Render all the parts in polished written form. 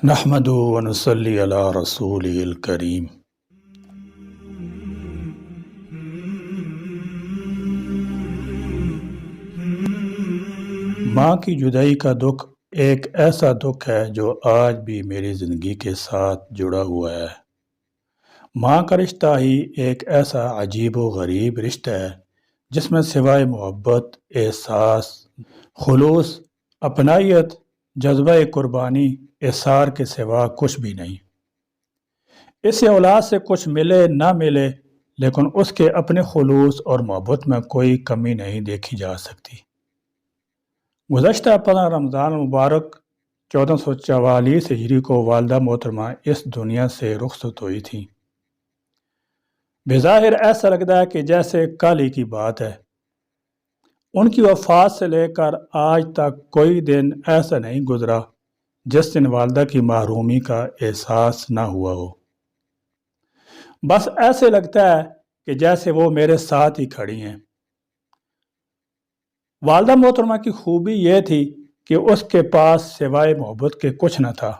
نحمدہ ونصلی علی رسولہ الکریم۔ ماں کی جدائی کا دکھ ایک ایسا دکھ ہے جو آج بھی میری زندگی کے ساتھ جڑا ہوا ہے۔ ماں کا رشتہ ہی ایک ایسا عجیب و غریب رشتہ ہے جس میں سوائے محبت، احساس، خلوص، اپنائیت، جذبہ قربانی، احسار کے سوا کچھ بھی نہیں۔ اس سے اولاد سے کچھ ملے نہ ملے لیکن اس کے اپنے خلوص اور محبت میں کوئی کمی نہیں دیکھی جا سکتی۔ گزشتہ 15 رمضان المبارک 1444 ہجری کو والدہ محترمہ اس دنیا سے رخصت ہوئی تھیں۔ بظاہر ایسا لگتا ہے کہ جیسے کل ہی کی بات ہے۔ ان کی وفات سے لے کر آج تک کوئی دن ایسا نہیں گزرا جس دن والدہ کی محرومی کا احساس نہ ہوا ہو۔ بس ایسے لگتا ہے کہ جیسے وہ میرے ساتھ ہی کھڑی ہیں۔ والدہ محترمہ کی خوبی یہ تھی کہ اس کے پاس سوائے محبت کے کچھ نہ تھا۔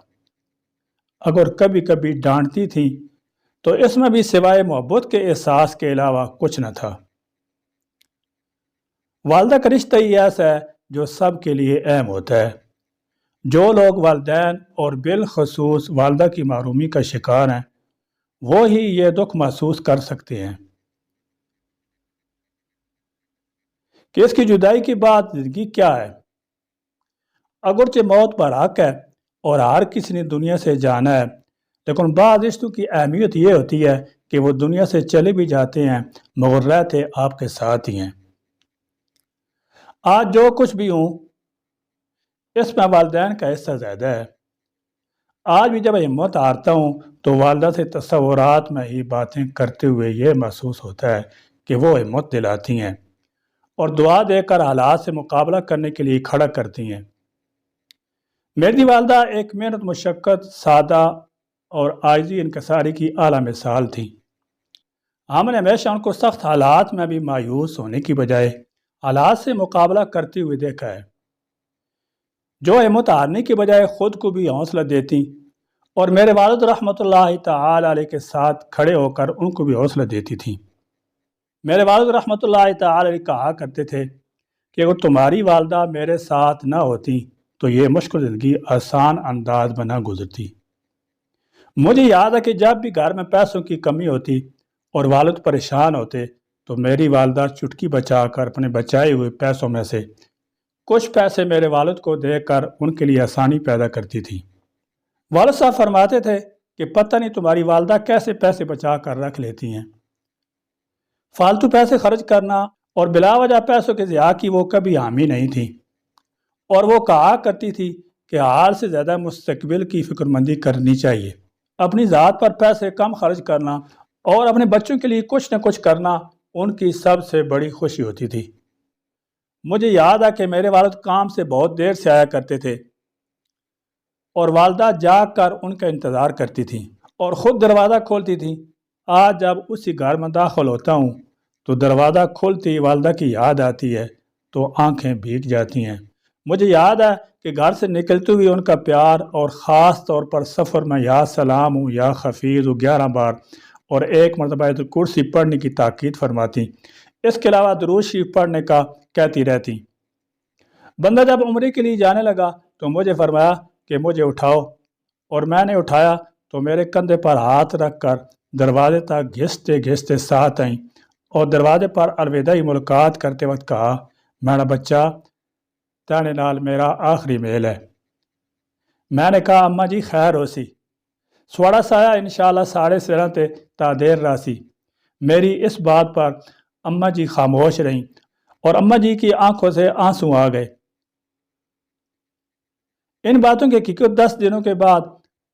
اگر کبھی کبھی ڈانٹتی تھی تو اس میں بھی سوائے محبت کے احساس کے علاوہ کچھ نہ تھا۔ والدہ کا رشتہ ہی ایسا ہے جو سب کے لیے اہم ہوتا ہے۔ جو لوگ والدین اور بالخصوص والدہ کی محرومی کا شکار ہیں وہ ہی یہ دکھ محسوس کر سکتے ہیں کہ اس کی جدائی کے بعد زندگی کیا ہے۔ اگرچہ موت پر حق ہے اور ہر کسی نے دنیا سے جانا ہے، لیکن بعض رشتوں کی اہمیت یہ ہوتی ہے کہ وہ دنیا سے چلے بھی جاتے ہیں مگر رہتے آپ کے ساتھ ہی ہیں۔ آج جو کچھ بھی ہوں اس میں والدین کا حصہ زیادہ ہے۔ آج بھی جب ہمت ہارتا ہوں تو والدہ سے تصورات میں ہی باتیں کرتے ہوئے یہ محسوس ہوتا ہے کہ وہ ہمت دلاتی ہیں اور دعا دے کر حالات سے مقابلہ کرنے کے لیے کھڑا کرتی ہیں۔ میری والدہ ایک محنت، مشقت، سادہ اور عاجزی انکساری کی اعلیٰ مثال تھی۔ ہم نے ہمیشہ ان کو سخت حالات میں بھی مایوس ہونے کی بجائے حالات سے مقابلہ کرتے ہوئے دیکھا ہے، جو ہمت ہارنے کی بجائے خود کو بھی حوصلہ دیتی اور میرے والد رحمۃ اللہ تعالی علیہ کے ساتھ کھڑے ہو کر ان کو بھی حوصلہ دیتی تھی۔ میرے والد رحمۃ اللہ تعالی علیہ کہا کرتے تھے کہ اگر تمہاری والدہ میرے ساتھ نہ ہوتی تو یہ مشکل زندگی آسان انداز میں نہ گزرتی۔ مجھے یاد ہے کہ جب بھی گھر میں پیسوں کی کمی ہوتی اور والد پریشان ہوتے تو میری والدہ چٹکی بچا کر اپنے بچائے ہوئے پیسوں میں سے کچھ پیسے میرے والد کو دے کر ان کے لیے آسانی پیدا کرتی تھی۔ والد صاحب فرماتے تھے کہ پتہ نہیں تمہاری والدہ کیسے پیسے بچا کر رکھ لیتی ہیں۔ فالتو پیسے خرچ کرنا اور بلا وجہ پیسوں کے ضیاع کی وہ کبھی حامی نہیں تھی، اور وہ کہا کرتی تھی کہ حال سے زیادہ مستقبل کی فکر مندی کرنی چاہیے۔ اپنی ذات پر پیسے کم خرچ کرنا اور اپنے بچوں کے لیے کچھ نہ کچھ کرنا ان کی سب سے بڑی خوشی ہوتی تھی۔ مجھے یاد ہے کہ میرے والد کام سے بہت دیر سے آیا کرتے تھے اور والدہ جا کر ان کا انتظار کرتی تھی اور خود دروازہ کھولتی تھی۔ آج جب اسی گھر میں داخل ہوتا ہوں تو دروازہ کھولتی والدہ کی یاد آتی ہے تو آنکھیں بھیگ جاتی ہیں۔ مجھے یاد ہے کہ گھر سے نکلتے ہوئے ان کا پیار، اور خاص طور پر سفر میں یا سلام ہوں یا خفیظ ہوں 11 بار اور ایک مرتبہ آیت الکرسی پڑھنے کی تاکید فرماتی۔ اس کے علاوہ درود شریف پڑھنے کا کہتی رہتی۔ بندہ جب عمرے کے لیے جانے لگا تو مجھے فرمایا کہ مجھے اٹھاؤ، اور میں نے اٹھایا تو میرے کندھے پر ہاتھ رکھ کر دروازے تک گھستے گھستے ساتھ آئیں اور دروازے پر الوداعی ملاقات کرتے وقت کہا، میرا بچہ تیرے نال میرا آخری میل ہے۔ میں نے کہا، اماں جی خیر ہو سی، سواڑا سایا انشاءاللہ ساڑے سیرہ تے تا دیر راسی۔ میری اس بات پر اماں جی خاموش رہیں اور اماں جی کی آنکھوں سے آنسو آ گئے۔ ان باتوں کی حقیقت 10 دنوں کے بعد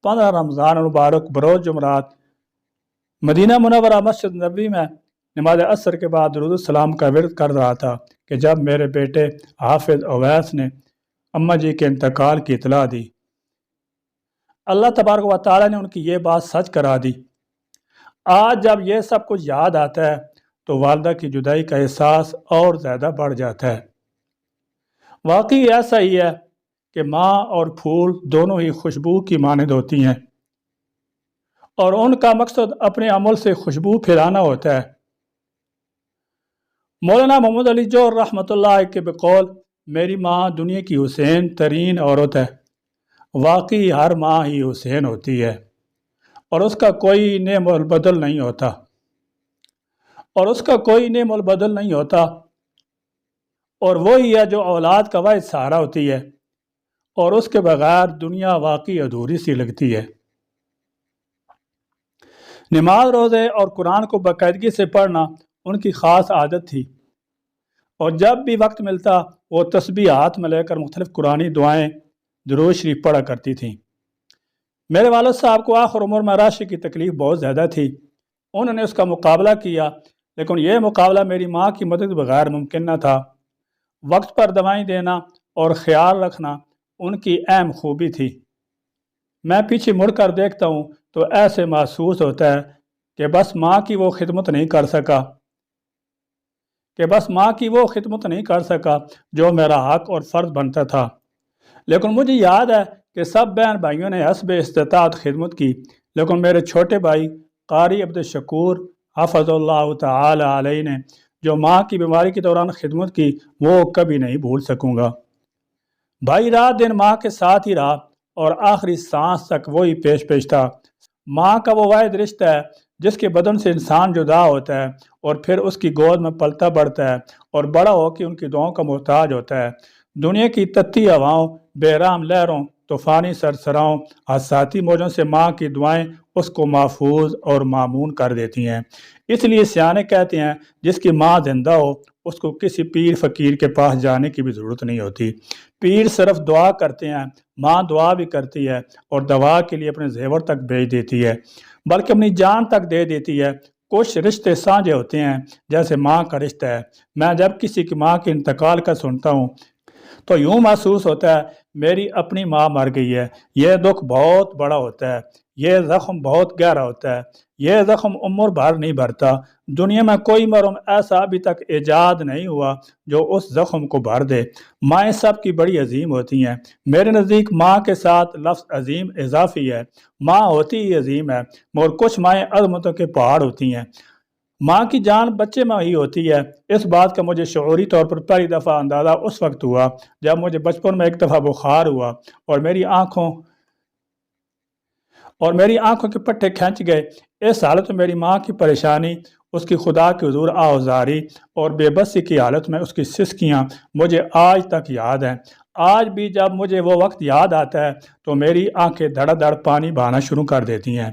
15 رمضان المبارک بروز جمعرات مدینہ منورہ مسجد نبوی میں نماز عصر کے بعد درود السلام کا ورد کر رہا تھا کہ جب میرے بیٹے حافظ اویس نے اماں جی کے انتقال کی اطلاع دی۔ اللہ تبارک و تعالی نے ان کی یہ بات سچ کرا دی۔ آج جب یہ سب کچھ یاد آتا ہے تو والدہ کی جدائی کا احساس اور زیادہ بڑھ جاتا ہے۔ واقعی ایسا ہی ہے کہ ماں اور پھول دونوں ہی خوشبو کی مانند ہوتی ہیں اور ان کا مقصد اپنے عمل سے خوشبو پھیلانا ہوتا ہے۔ مولانا محمد علی جوہر رحمۃ اللہ کے بقول میری ماں دنیا کی حسین ترین عورت ہے۔ واقعی ہر ماں ہی حسین ہوتی ہے اور اس کا کوئی نعم البدل نہیں ہوتا اور وہی ہے جو اولاد کا واحد سہارا ہوتی ہے اور اس کے بغیر دنیا واقعی ادھوری سی لگتی ہے۔ نماز روزے اور قرآن کو باقاعدگی سے پڑھنا ان کی خاص عادت تھی اور جب بھی وقت ملتا وہ تسبیح ہاتھ میں لے کر مختلف قرآنی دعائیں درود شریف پڑھا کرتی تھیں۔ میرے والد صاحب کو آخر عمر میں راشی کی تکلیف بہت زیادہ تھی۔ انہوں نے اس کا مقابلہ کیا لیکن یہ مقابلہ میری ماں کی مدد بغیر ممکن نہ تھا۔ وقت پر دوائیں دینا اور خیال رکھنا ان کی اہم خوبی تھی۔ میں پیچھے مڑ کر دیکھتا ہوں تو ایسے محسوس ہوتا ہے کہ بس ماں کی وہ خدمت نہیں کر سکا جو میرا حق اور فرض بنتا تھا، لیکن مجھے یاد ہے کہ سب بہن بھائیوں نے حسب استطاعت خدمت کی، لیکن میرے چھوٹے بھائی قاری عبدالشکور حفظ اللہ تعالی علیہ نے جو ماں کی بیماری کے دوران خدمت کی وہ کبھی نہیں بھول سکوں گا۔ بھائی رات دن ماں کے ساتھ ہی رہا اور آخری سانس تک وہی پیش تھا۔ ماں کا وہ واحد رشتہ ہے جس کے بدن سے انسان جدا ہوتا ہے اور پھر اس کی گود میں پلتا بڑھتا ہے اور بڑا ہو کے ان کی دعاؤں کا محتاج ہوتا ہے۔ دنیا کی تتی ہواؤں، بےرحم لہروں، طوفانی سرسراؤں، حادثاتی موجوں سے ماں کی دعائیں اس کو محفوظ اور مامون کر دیتی ہیں۔ اس لیے سیانے کہتے ہیں جس کی ماں زندہ ہو اس کو کسی پیر فقیر کے پاس جانے کی بھی ضرورت نہیں ہوتی۔ پیر صرف دعا کرتے ہیں، ماں دعا بھی کرتی ہے اور دوا کے لیے اپنے زیور تک بھیج دیتی ہے، بلکہ اپنی جان تک دے دیتی ہے۔ کچھ رشتے سانجھے ہوتے ہیں جیسے ماں کا رشتہ ہے۔ میں جب کسی کی ماں کے انتقال کا سنتا ہوں تو یوں محسوس ہوتا ہے میری اپنی ماں مر گئی ہے۔ یہ دکھ بہت بڑا ہوتا ہے، یہ زخم بہت گہرا ہوتا ہے، یہ زخم عمر بھر نہیں بھرتا۔ دنیا میں کوئی مرہم ایسا ابھی تک ایجاد نہیں ہوا جو اس زخم کو بھر دے۔ مائیں سب کی بڑی عظیم ہوتی ہیں، میرے نزدیک ماں کے ساتھ لفظ عظیم اضافی ہے۔ ماں ہوتی ہی عظیم ہے مگر کچھ مائیں عظمتوں کے پہاڑ ہوتی ہیں۔ ماں کی جان بچے میں ہی ہوتی ہے۔ اس بات کا مجھے شعوری طور پر پہلی دفعہ اندازہ اس وقت ہوا جب مجھے بچپن میں ایک دفعہ بخار ہوا اور میری آنکھوں کے پٹھے کھنچ گئے۔ اس حالت میں میری ماں کی پریشانی، اس کی خدا کے حضور آہوزاری اور بے بسی کی حالت میں اس کی سسکیاں مجھے آج تک یاد ہیں۔ آج بھی جب مجھے وہ وقت یاد آتا ہے تو میری آنکھیں دھڑ دھڑ پانی بہانا شروع کر دیتی ہیں۔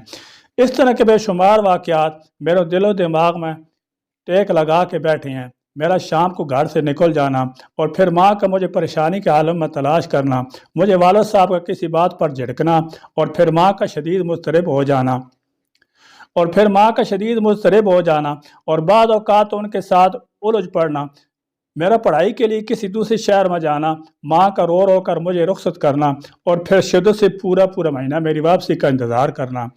اس طرح کے بے شمار واقعات میرے دل و دماغ میں ٹیک لگا کے بیٹھے ہیں۔ میرا شام کو گھر سے نکل جانا اور پھر ماں کا مجھے پریشانی کے عالم میں تلاش کرنا، مجھے والد صاحب کا کسی بات پر جھڑکنا اور پھر ماں کا شدید مضطرب ہو جانا اور بعض اوقات ان کے ساتھ الجھ پڑنا، میرا پڑھائی کے لیے کسی دوسرے شہر میں جانا، ماں کا رو رو کر مجھے رخصت کرنا اور پھر شدت سے پورا مہینہ میری واپسی کا انتظار کرنا،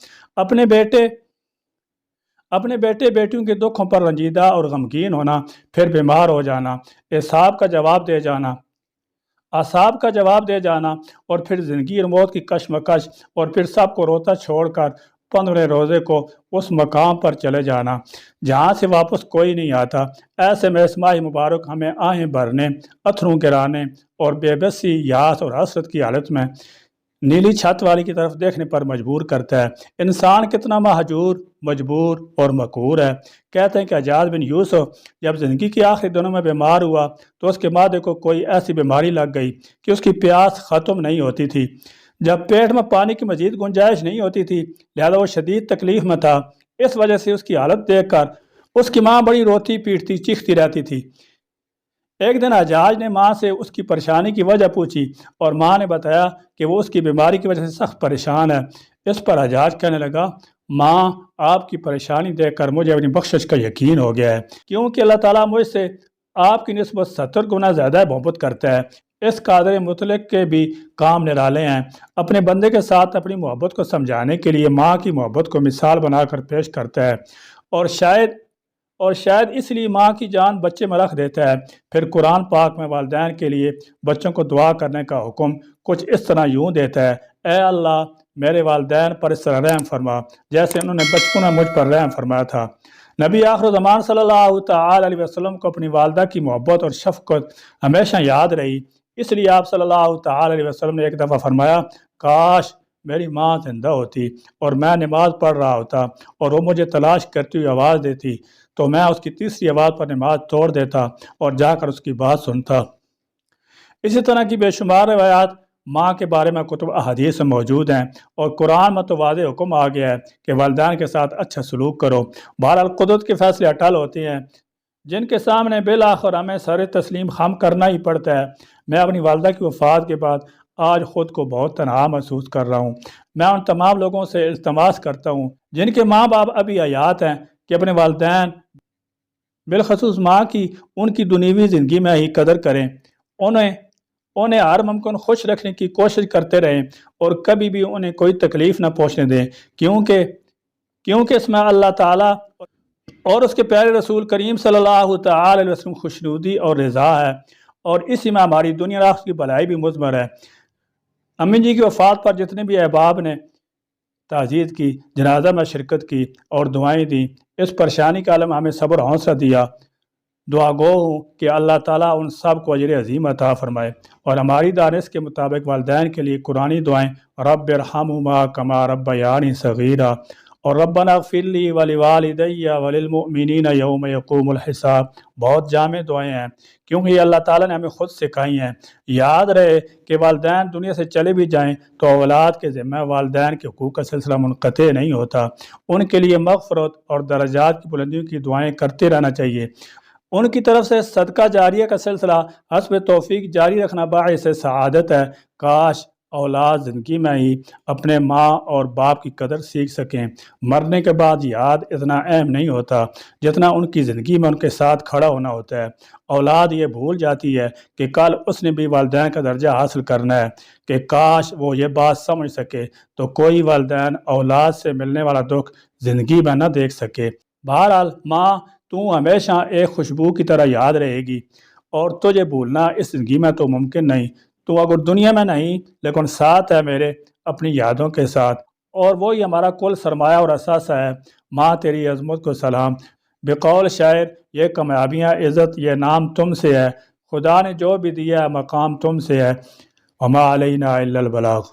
اپنے بیٹے بیٹیوں کے دکھوں پر رنجیدہ اور غمگین ہونا، پھر بیمار ہو جانا، اعصاب کا جواب دے جانا اور پھر زندگی اور موت کی کشمکش اور پھر سب کو روتا چھوڑ کر 15 روزے کو اس مقام پر چلے جانا جہاں سے واپس کوئی نہیں آتا۔ ایسے میں اس ماہ مبارک ہمیں آہیں بھرنے، اتھروں گرانے اور بے بسی، یاس اور حسرت کی حالت میں نیلی چھت والی کی طرف دیکھنے پر مجبور کرتا ہے۔ انسان کتنا مہجور، مجبور اور مقہور ہے۔ کہتے ہیں کہ حجاج بن یوسف جب زندگی کے آخری دنوں میں بیمار ہوا تو اس کے معدے کو کوئی ایسی بیماری لگ گئی کہ اس کی پیاس ختم نہیں ہوتی تھی۔ جب پیٹ میں پانی کی مزید گنجائش نہیں ہوتی تھی لہذا وہ شدید تکلیف میں تھا۔ اس وجہ سے اس کی حالت دیکھ کر اس کی ماں بڑی روتی پیٹتی چیختی رہتی تھی۔ ایک دن حجاج نے ماں سے اس کی پریشانی کی وجہ پوچھی اور ماں نے بتایا کہ وہ اس کی بیماری کی وجہ سے سخت پریشان ہے۔ اس پر حجاج کہنے لگا، ماں آپ کی پریشانی دیکھ کر مجھے اپنی بخشش کا یقین ہو گیا ہے، کیونکہ اللہ تعالیٰ مجھ سے آپ کی نسبت 70 گنا زیادہ محبت کرتا ہے۔ اس قادر مطلق کے بھی کام نرالے ہیں۔ اپنے بندے کے ساتھ اپنی محبت کو سمجھانے کے لیے ماں کی محبت کو مثال بنا کر پیش کرتا ہے اور شاید اس لیے ماں کی جان بچے میں رکھ دیتا ہے۔ پھر قرآن پاک میں والدین کے لیے بچوں کو دعا کرنے کا حکم کچھ اس طرح یوں دیتا ہے، اے اللہ میرے والدین پر اس طرح رحم فرما جیسے انہوں نے بچپن میں مجھ پر رحم فرمایا تھا۔ نبی آخر زمان صلی اللہ تعالی علیہ وسلم کو اپنی والدہ کی محبت اور شفقت ہمیشہ یاد رہی، اس لیے آپ صلی اللہ تعالی علیہ وسلم نے ایک دفعہ فرمایا، کاش میری ماں زندہ ہوتی اور میں نماز پڑھ رہا ہوتا اور وہ مجھے تلاش کرتی ہوئی آواز دیتی تو میں اس کی تیسری آواز پر نماز توڑ دیتا اور جا کر اس کی بات سنتا۔ اسی طرح کی بے شمار روایات ماں کے بارے میں کتب احادیث میں موجود ہیں، اور قرآن میں تو واضح حکم آ گیا ہے کہ والدین کے ساتھ اچھا سلوک کرو۔ بہرحال قدرت کے فیصلے اٹل ہوتے ہیں جن کے سامنے بالآخر ہمیں سر تسلیم خم کرنا ہی پڑتا ہے۔ میں اپنی والدہ کی وفات کے بعد آج خود کو بہت تنہا محسوس کر رہا ہوں۔ میں ان تمام لوگوں سے التماس کرتا ہوں جن کے ماں باپ ابھی حیات ہیں کہ اپنے والدین بالخصوص ماں کی ان کی دنیوی زندگی میں ہی قدر کریں، انہیں ہر ممکن خوش رکھنے کی کوشش کرتے رہیں اور کبھی بھی انہیں کوئی تکلیف نہ پہنچنے دیں، کیونکہ اس میں اللہ تعالیٰ اور اس کے پیارے رسول کریم صلی اللہ تعالی علیہ وسلم خوشنودی اور رضا ہے، اور اسی میں ہماری دنیا آخرت کی بھلائی بھی مضمر ہے۔ امی جی کی وفات پر جتنے بھی احباب نے تعزیت کی، جنازہ میں شرکت کی اور دعائیں دیں، اس پریشانی کا عالم ہمیں صبر و حوصلہ دیا، دعا گو ہوں کہ اللہ تعالیٰ ان سب کو اجر عظیم عطا فرمائے، اور ہماری دانش کے مطابق والدین کے لیے قرآنی دعائیں رب ارحمہما کما ربیانی صغیرا اور ربنا اغفر لی ولوالدی وللمؤمنین یوم یقوم الحساب بہت جامع دعائیں ہیں، کیونکہ یہ اللہ تعالیٰ نے ہمیں خود سکھائی ہیں۔ یاد رہے کہ والدین دنیا سے چلے بھی جائیں تو اولاد کے ذمہ والدین کے حقوق کا سلسلہ منقطع نہیں ہوتا، ان کے لیے مغفرت اور درجات کی بلندیوں کی دعائیں کرتے رہنا چاہیے۔ ان کی طرف سے صدقہ جاریہ کا سلسلہ حسب توفیق جاری رکھنا باعث سعادت ہے۔ کاش اولاد زندگی میں ہی اپنے ماں اور باپ کی قدر سیکھ سکیں، مرنے کے بعد یاد اتنا اہم نہیں ہوتا جتنا ان کی زندگی میں ان کے ساتھ کھڑا ہونا ہوتا ہے۔ اولاد یہ بھول جاتی ہے کہ کل اس نے بھی والدین کا درجہ حاصل کرنا ہے، کہ کاش وہ یہ بات سمجھ سکے تو کوئی والدین اولاد سے ملنے والا دکھ زندگی میں نہ دیکھ سکے۔ بہرحال ماں تو ہمیشہ ایک خوشبو کی طرح یاد رہے گی، اور تجھے بھولنا اس زندگی میں تو ممکن نہیں۔ تو اگر دنیا میں نہیں لیکن ساتھ ہے میرے اپنی یادوں کے ساتھ، اور وہی ہمارا کل سرمایہ اور اثاثہ ہے۔ ماں تیری عظمت کو سلام، بقول شاعر یہ کامیابیاں عزت یہ نام تم سے ہے، خدا نے جو بھی دیا ہے مقام تم سے ہے، وما علینا الا البلاغ۔